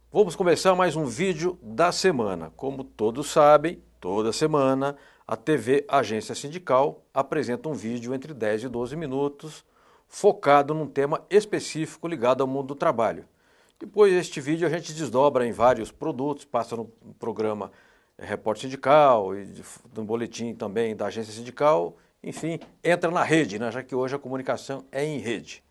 Vamos começar mais um vídeo da semana. Como todos sabem, toda semana a TV Agência Sindical apresenta um vídeo entre 10 e 12 minutos focado num tema específico ligado ao mundo do trabalho. Depois deste vídeo a gente desdobra em vários produtos, passa no programa Repórter Sindical e no boletim também da Agência Sindical, enfim, entra na rede, né, já que hoje a comunicação é em rede.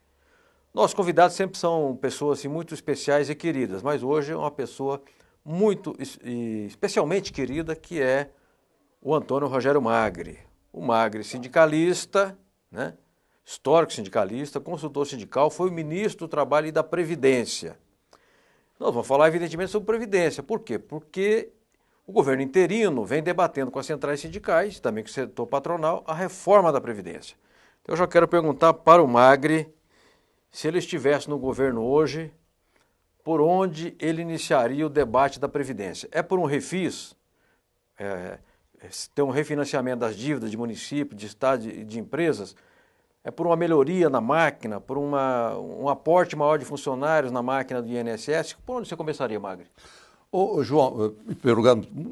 Nossos convidados sempre são pessoas assim, muito especiais e queridas, mas hoje é uma pessoa muito especialmente querida, que é o Antônio Rogério Magri. O Magri, sindicalista, né? Histórico sindicalista, consultor sindical, foi o ministro do Trabalho e da Previdência. Nós vamos falar, evidentemente, sobre Previdência. Por quê? Porque o governo interino vem debatendo com as centrais sindicais, também com o setor patronal, a reforma da Previdência. Então, eu já quero perguntar para o Magri, se ele estivesse no governo hoje, por onde ele iniciaria o debate da Previdência? É por um refis? Ter um refinanciamento das dívidas de município, de estado e de empresas? É por uma melhoria na máquina, por um aporte maior de funcionários na máquina do INSS? Por onde você começaria, Magri? Ô, João,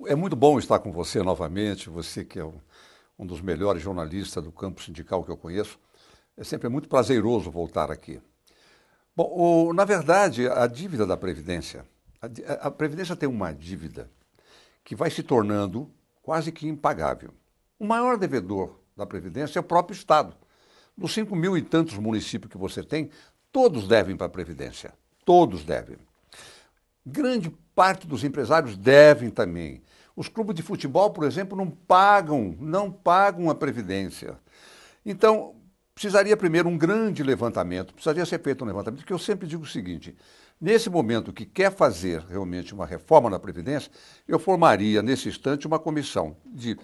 é muito bom estar com você novamente, você que é um dos melhores jornalistas do campo sindical que eu conheço. É sempre muito prazeroso voltar aqui. Bom, na verdade, a dívida da Previdência, a Previdência tem uma dívida que vai se tornando quase que impagável. O maior devedor da Previdência é o próprio Estado. Dos 5 mil e tantos municípios que você tem, todos devem para a Previdência. Todos devem. Grande parte dos empresários devem também. Os clubes de futebol, por exemplo, não pagam a Previdência. Então, precisaria primeiro um grande levantamento, precisaria ser feito um levantamento, porque eu sempre digo o seguinte: nesse momento que quer fazer realmente uma reforma na Previdência, eu formaria nesse instante uma comissão de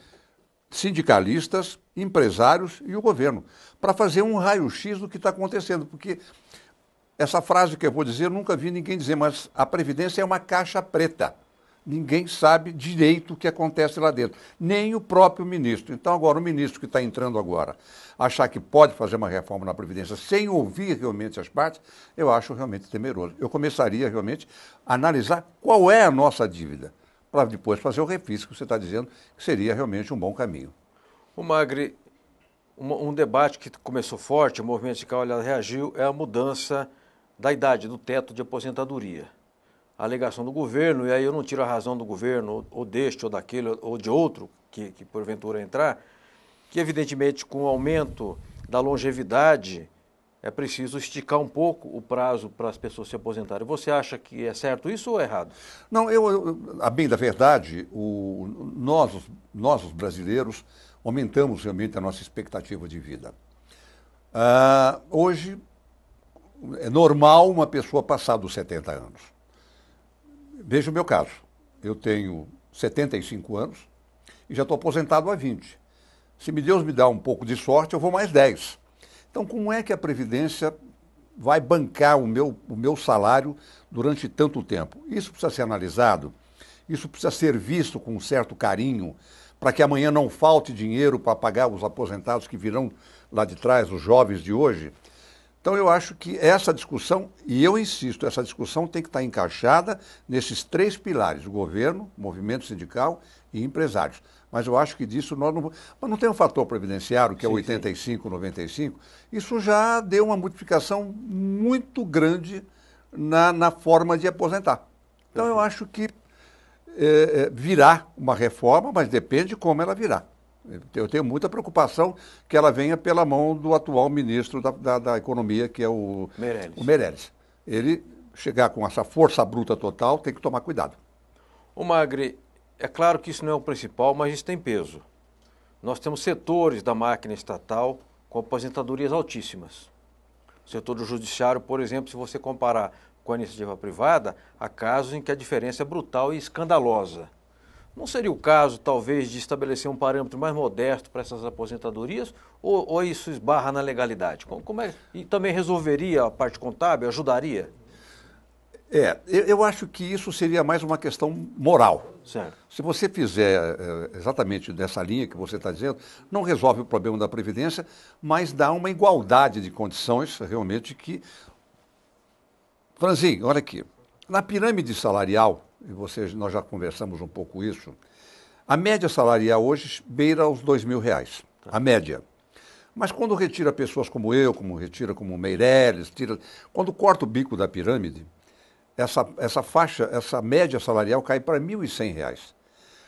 sindicalistas, empresários e o governo, para fazer um raio-x do que está acontecendo, porque essa frase que eu vou dizer, eu nunca vi ninguém dizer, mas a Previdência é uma caixa preta. Ninguém sabe direito o que acontece lá dentro, nem o próprio ministro. Então, agora, o ministro que está entrando agora, achar que pode fazer uma reforma na Previdência sem ouvir realmente as partes, eu acho realmente temeroso. Eu começaria realmente a analisar qual é a nossa dívida, para depois fazer o refis que você está dizendo, que seria realmente um bom caminho. O Magri, um debate que começou forte, o movimento sindical reagiu, é a mudança da idade, do teto de aposentadoria. A alegação do governo, e aí eu não tiro a razão do governo, ou deste, ou daquele, ou de outro, que porventura entrar, que evidentemente com o aumento da longevidade é preciso esticar um pouco o prazo para as pessoas se aposentarem. Você acha que é certo isso ou é errado? Não, a bem da verdade, nós, os brasileiros, aumentamos realmente a nossa expectativa de vida. Hoje, é normal uma pessoa passar dos 70 anos. Veja o meu caso. Eu tenho 75 anos e já estou aposentado há 20. Se Deus me dá um pouco de sorte, eu vou mais 10. Então, como é que a Previdência vai bancar o meu salário durante tanto tempo? Isso precisa ser analisado, isso precisa ser visto com um certo carinho, para que amanhã não falte dinheiro para pagar os aposentados que virão lá de trás, os jovens de hoje. Então, eu acho que essa discussão, e eu insisto, essa discussão tem que estar encaixada nesses 3 pilares: o governo, o movimento sindical e empresários. Mas eu acho que disso nós não... Mas não tem um fator previdenciário, que é 85, 95, isso já deu uma modificação muito grande na forma de aposentar. Então, eu acho que virá uma reforma, mas depende de como ela virá. Eu tenho muita preocupação que ela venha pela mão do atual ministro da Economia, que é o Meirelles. Ele chegar com essa força bruta total, tem que tomar cuidado. O Magri, é claro que isso não é o principal, mas isso tem peso. Nós temos setores da máquina estatal com aposentadorias altíssimas. O setor do judiciário, por exemplo, se você comparar com a iniciativa privada, há casos em que a diferença é brutal e escandalosa. Não seria o caso, talvez, de estabelecer um parâmetro mais modesto para essas aposentadorias, ou isso esbarra na legalidade? Como é? E também resolveria a parte contábil, ajudaria? Eu acho que isso seria mais uma questão moral. Certo. Se você fizer exatamente dessa linha que você está dizendo, não resolve o problema da Previdência, mas dá uma igualdade de condições realmente que... Franzinho, olha aqui. Na pirâmide salarial, e nós já conversamos um pouco isso, a média salarial hoje beira os R$ 2.000, a média. Mas quando retira pessoas como eu, como Meirelles, quando corta o bico da pirâmide, essa média salarial cai para R$ 1.100.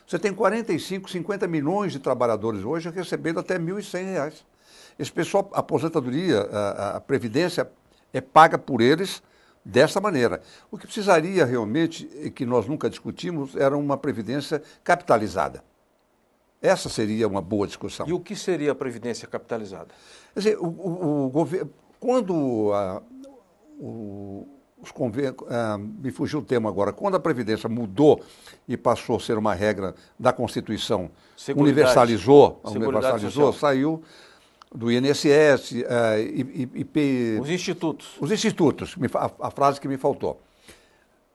Você tem 45, 50 milhões de trabalhadores hoje recebendo até R$ 1.100. Esse pessoal, a aposentadoria, a previdência é paga por eles dessa maneira. O que precisaria realmente, e que nós nunca discutimos, era uma previdência capitalizada. Essa seria uma boa discussão. E o que seria a previdência capitalizada? Quer dizer, o governo, quando me fugiu o tema agora, quando a Previdência mudou e passou a ser uma regra da Constituição, universalizou, saiu do INSS, IP... Os institutos. Os institutos, a frase que me faltou.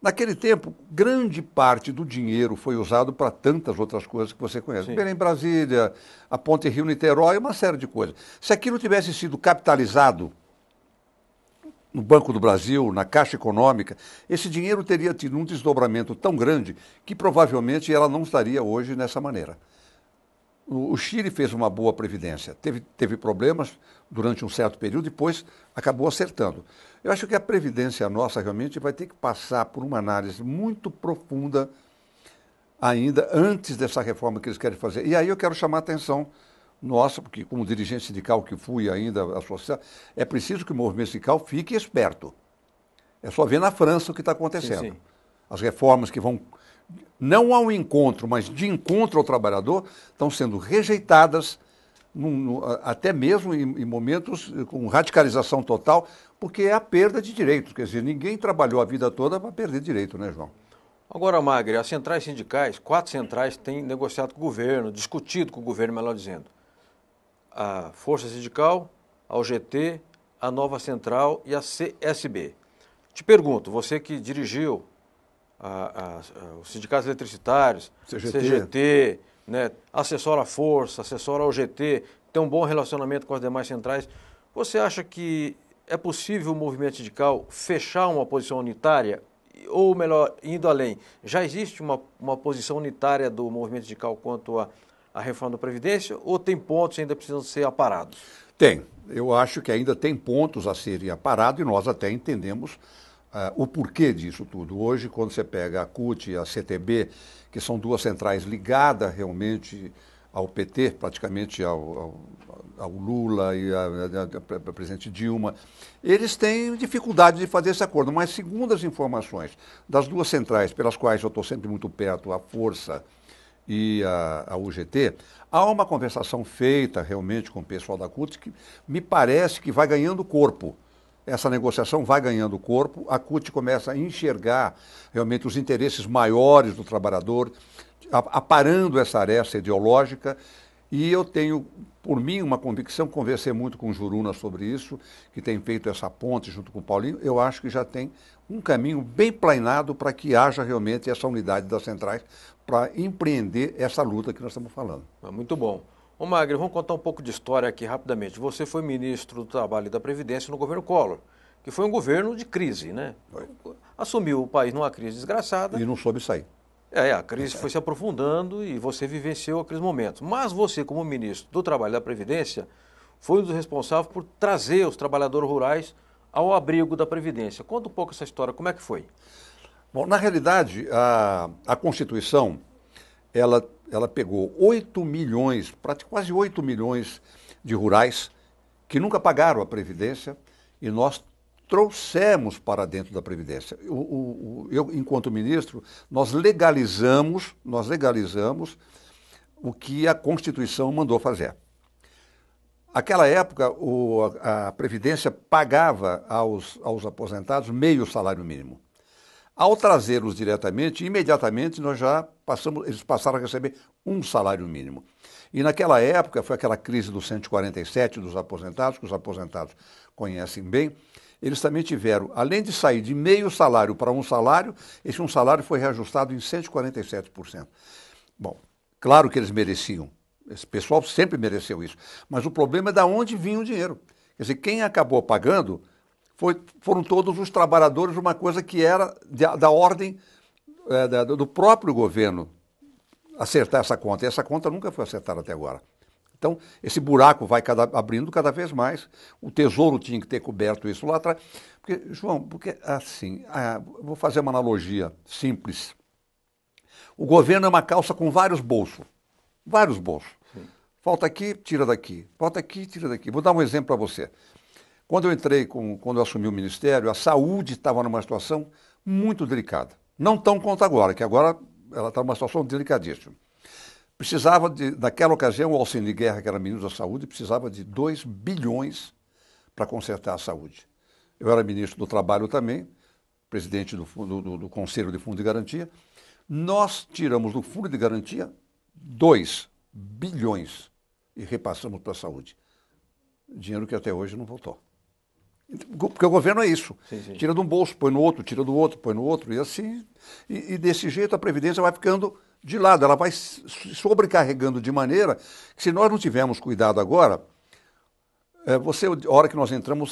Naquele tempo, grande parte do dinheiro foi usado para tantas outras coisas que você conhece. Belém-Brasília, a Ponte Rio-Niterói, uma série de coisas. Se aquilo tivesse sido capitalizado no Banco do Brasil, na Caixa Econômica, esse dinheiro teria tido um desdobramento tão grande que provavelmente ela não estaria hoje nessa maneira. O Chile fez uma boa previdência, teve problemas durante um certo período, depois acabou acertando. Eu acho que a previdência nossa realmente vai ter que passar por uma análise muito profunda ainda antes dessa reforma que eles querem fazer. E aí eu quero chamar a atenção nossa, porque como dirigente sindical que fui ainda associado, é preciso que o movimento sindical fique esperto. É só ver na França o que está acontecendo. Sim, sim. As reformas que vão, não ao encontro, mas de encontro ao trabalhador, estão sendo rejeitadas, até mesmo em momentos com radicalização total, porque é a perda de direitos. Quer dizer, ninguém trabalhou a vida toda para perder direito, né, João? Agora, Magre, as centrais sindicais, 4 centrais, têm negociado com o governo, discutido com o governo, melhor dizendo. A Força Sindical, a UGT, a Nova Central e a CSB. Te pergunto, você que dirigiu os sindicatos eletricitários, CGT, né, assessora a Força, assessora a UGT, tem um bom relacionamento com as demais centrais, você acha que é possível o movimento sindical fechar uma posição unitária? Ou melhor, indo além, já existe uma posição unitária do movimento sindical quanto à reforma da Previdência ou tem pontos que ainda precisam ser aparados? Tem. Eu acho que ainda tem pontos a serem aparados e nós até entendemos o porquê disso tudo. Hoje, quando você pega a CUT e a CTB, que são duas centrais ligadas realmente ao PT, praticamente ao Lula e a presidente Dilma, eles têm dificuldade de fazer esse acordo. Mas, segundo as informações das duas centrais, pelas quais eu estou sempre muito perto, a Força e a UGT, há uma conversação feita realmente com o pessoal da CUT que me parece que vai ganhando corpo. Essa negociação vai ganhando corpo, a CUT começa a enxergar realmente os interesses maiores do trabalhador, aparando essa aresta ideológica, e eu tenho, por mim, uma convicção, conversei muito com o Juruna sobre isso, que tem feito essa ponte junto com o Paulinho, eu acho que já tem um caminho bem planeado para que haja realmente essa unidade das centrais para empreender essa luta que nós estamos falando. Muito bom. Ô Magre, vamos contar um pouco de história aqui rapidamente. Você foi ministro do Trabalho e da Previdência no governo Collor, que foi um governo de crise, né? Assumiu o país numa crise desgraçada. E não soube sair. A crise foi se aprofundando e você vivenciou aqueles momentos. Mas você, como ministro do Trabalho e da Previdência, foi um dos responsáveis por trazer os trabalhadores rurais ao abrigo da Previdência. Conta um pouco essa história, como é que foi? Bom, na realidade, a Constituição, ela pegou 8 milhões, quase 8 milhões de rurais que nunca pagaram a Previdência e nós trouxemos para dentro da Previdência. Eu, enquanto ministro, nós legalizamos o que a Constituição mandou fazer. Naquela época, a Previdência pagava aos aposentados meio salário mínimo. Ao trazê-los diretamente, imediatamente eles passaram a receber um salário mínimo. E naquela época, foi aquela crise do 147 dos aposentados, que os aposentados conhecem bem, eles também tiveram, além de sair de meio salário para um salário, esse um salário foi reajustado em 147%. Bom, claro que eles mereciam, esse pessoal sempre mereceu isso, mas o problema é de onde vinha o dinheiro. Quer dizer, quem acabou pagando foram todos os trabalhadores, uma coisa que era da ordem do próprio governo acertar essa conta, e essa conta nunca foi acertada até agora. Então, esse buraco vai abrindo cada vez mais. O Tesouro tinha que ter coberto isso lá atrás. Porque, João, porque assim, vou fazer uma analogia simples. O governo é uma calça com vários bolsos. Vários bolsos. Sim. Falta aqui, tira daqui. Falta aqui, tira daqui. Vou dar um exemplo para você. Quando eu assumi o ministério, a saúde estava numa situação muito delicada. Não tão quanto agora, que agora ela está numa situação delicadíssima. Precisava naquela ocasião, o Alcine Guerra, que era ministro da Saúde, precisava de 2 bilhões para consertar a saúde. Eu era ministro do Trabalho também, presidente do Conselho de Fundo de Garantia. Nós tiramos do Fundo de Garantia 2 bilhões e repassamos para a saúde. Dinheiro que até hoje não voltou. Porque o governo é isso. Sim, sim. Tira de um bolso, põe no outro, tira do outro, põe no outro, e assim. E desse jeito a Previdência vai ficando de lado, ela vai se sobrecarregando de maneira que, se nós não tivermos cuidado agora, a hora que nós entramos,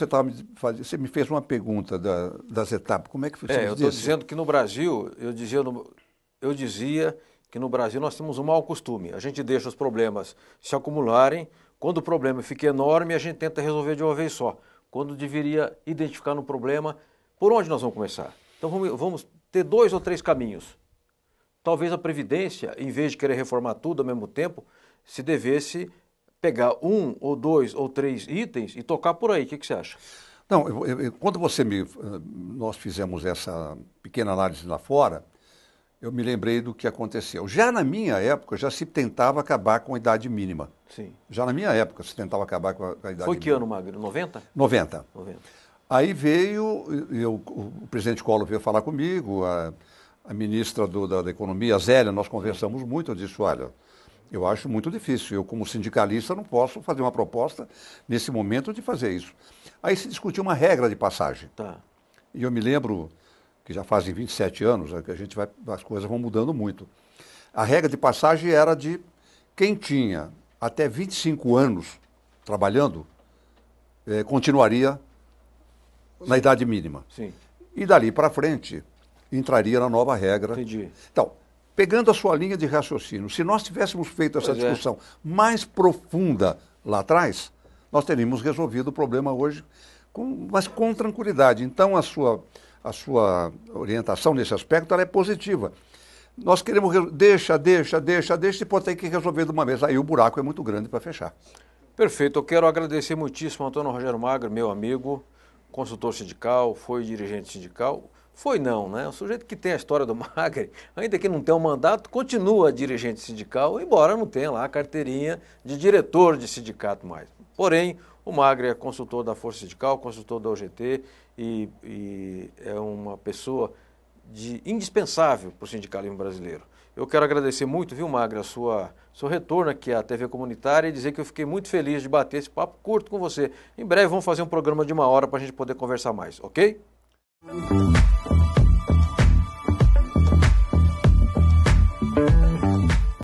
você me fez uma pergunta das etapas. Como é que foi? Eu estou dizendo que no Brasil, eu dizia que no Brasil nós temos um mau costume. A gente deixa os problemas se acumularem, quando o problema fica enorme, a gente tenta resolver de uma vez só. Quando deveria identificar no problema, por onde nós vamos começar? Então vamos ter 2 ou 3 caminhos. Talvez a Previdência, em vez de querer reformar tudo ao mesmo tempo, se devesse pegar 1 ou 2 ou 3 itens e tocar por aí. O que você acha? Não, quando nós fizemos essa pequena análise lá fora, eu me lembrei do que aconteceu. Já na minha época, já se tentava acabar com a idade mínima. Sim. Já na minha época, se tentava acabar com a idade mínima. Foi que ano, Magro? 90? 90. Aí veio, o presidente Collor veio falar comigo, a ministra da Economia, a Zélia, nós conversamos muito. Eu disse, olha, eu acho muito difícil. Eu, como sindicalista, não posso fazer uma proposta nesse momento de fazer isso. Aí se discutiu uma regra de passagem. Tá. E eu me lembro que já fazem 27 anos, que as coisas vão mudando muito. A regra de passagem era de quem tinha até 25 anos trabalhando, continuaria na idade mínima. Sim. E dali para frente, entraria na nova regra. Entendi. Então, pegando a sua linha de raciocínio, se nós tivéssemos feito essa discussão mais profunda lá atrás, nós teríamos resolvido o problema hoje, mas com tranquilidade. Então, a sua orientação nesse aspecto ela é positiva. Nós queremos, deixa, e pode ter que resolver de uma vez. Aí o buraco é muito grande para fechar. Perfeito. Eu quero agradecer muitíssimo ao Antônio Rogério Magro, meu amigo, consultor sindical, foi dirigente sindical. Foi não, né? O sujeito que tem a história do Magre, ainda que não tenha um mandato, continua dirigente sindical, embora não tenha lá a carteirinha de diretor de sindicato mais. Porém, o Magre é consultor da Força Sindical, consultor da UGT e é uma pessoa indispensável para o sindicalismo brasileiro. Eu quero agradecer muito, viu, Magre, seu retorno aqui à TV Comunitária e dizer que eu fiquei muito feliz de bater esse papo curto com você. Em breve vamos fazer um programa de 1 hora para a gente poder conversar mais, ok?